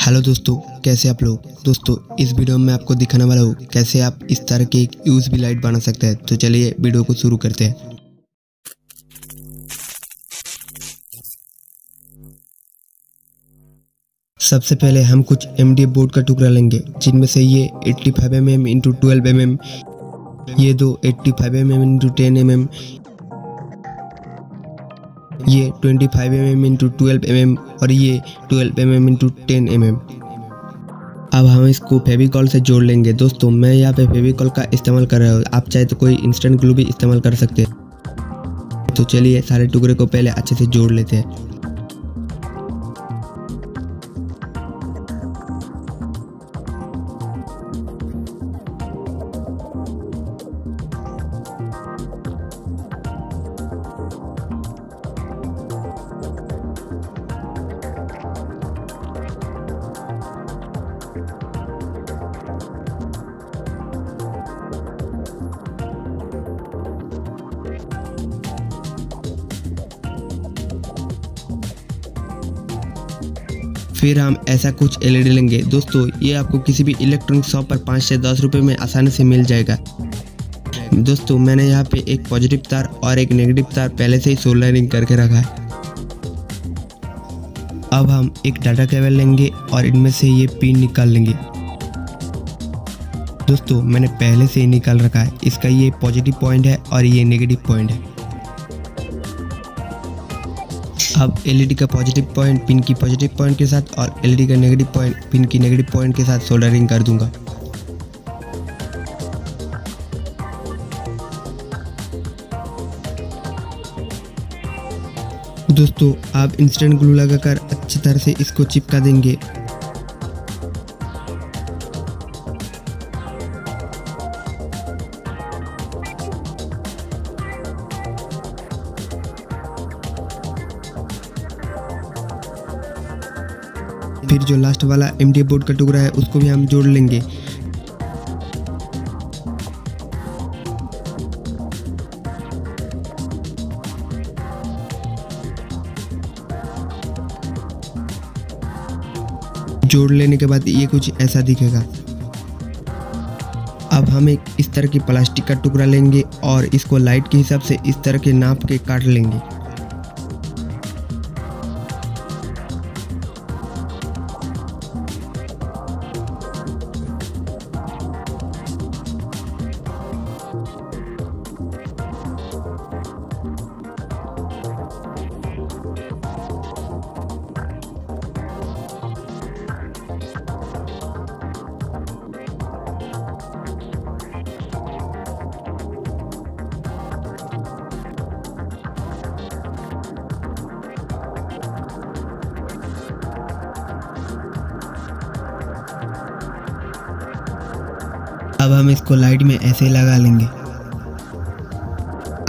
Hello दोस्तों, कैसे आप लोग। दोस्तों इस वीडियो में आपको दिखाने वाला हूँ कैसे आप इस तरह के एक यूएसबी लाइट बना सकते हैं। तो चलिए वीडियो को शुरू करते हैं। सबसे पहले हम कुछ एमडीएफ बोर्ड का टुकड़ा लेंगे, जिनमें से ये 85 mm इंटू 12 mm, ये दो 85 mm इंटू 10 mm, ये 25 mm इंटू 12 mm और ये 12 mm इंटू 10 mm। अब हम इसको फेविकॉल से जोड़ लेंगे। दोस्तों मैं यहाँ पे फेविकॉल का इस्तेमाल कर रहा हूँ, आप चाहे तो कोई इंस्टेंट ग्लू भी इस्तेमाल कर सकते हैं। तो चलिए सारे टुकड़े को पहले अच्छे से जोड़ लेते हैं। फिर हम ऐसा कुछ एलईडी लेंगे। दोस्तों ये आपको किसी भी इलेक्ट्रॉनिक शॉप पर 5 से 10 रुपये में आसानी से मिल जाएगा। दोस्तों मैंने यहाँ पे एक पॉजिटिव तार और एक नेगेटिव तार पहले से ही सोल्डरिंग करके रखा है। अब हम एक डाटा केबल लेंगे और इनमें से ये पिन निकाल लेंगे। दोस्तों मैंने पहले से ही निकाल रखा है, इसका ये पॉजिटिव पॉइंट है और ये नेगेटिव पॉइंट है। अब एलईडी का पॉजिटिव पॉइंट पिन की पॉजिटिव पॉइंट के साथ और एलईडी का नेगेटिव पॉइंट पिन की नेगेटिव पॉइंट के साथ सोल्डरिंग कर दूंगा। दोस्तों आप इंस्टेंट ग्लू लगाकर अच्छी तरह से इसको चिपका देंगे। फिर जो लास्ट वाला एमडीएफ बोर्ड का टुकड़ा है उसको भी हम जोड़ लेंगे। जोड़ लेने के बाद ये कुछ ऐसा दिखेगा। अब हम एक इस तरह की प्लास्टिक का टुकड़ा लेंगे और इसको लाइट के हिसाब से इस तरह के नाप के काट लेंगे। अब हम इसको लाइट में ऐसे लगा लेंगे।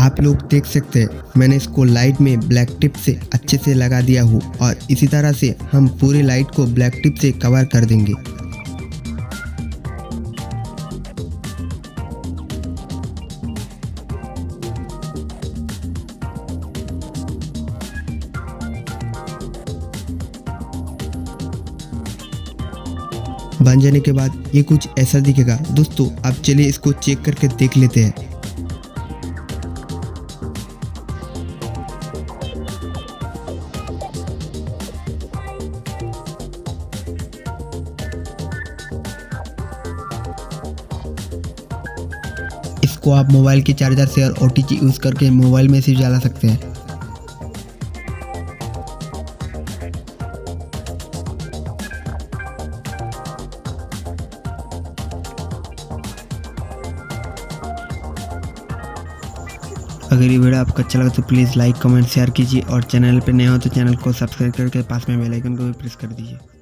आप लोग देख सकते हैं मैंने इसको लाइट में ब्लैक टिप से अच्छे से लगा दिया हूँ और इसी तरह से हम पूरी लाइट को ब्लैक टिप से कवर कर देंगे। बन जाने के बाद ये कुछ ऐसा दिखेगा। दोस्तों अब चलिए इसको चेक करके देख लेते हैं। इसको आप मोबाइल के चार्जर से और OTG यूज करके मोबाइल में से जला सकते हैं। अगर ये वीडियो आपको अच्छा लगा तो प्लीज़ लाइक कमेंट शेयर कीजिए और चैनल पे नए हो तो चैनल को सब्सक्राइब करके पास में बेल आइकन को भी प्रेस कर दीजिए।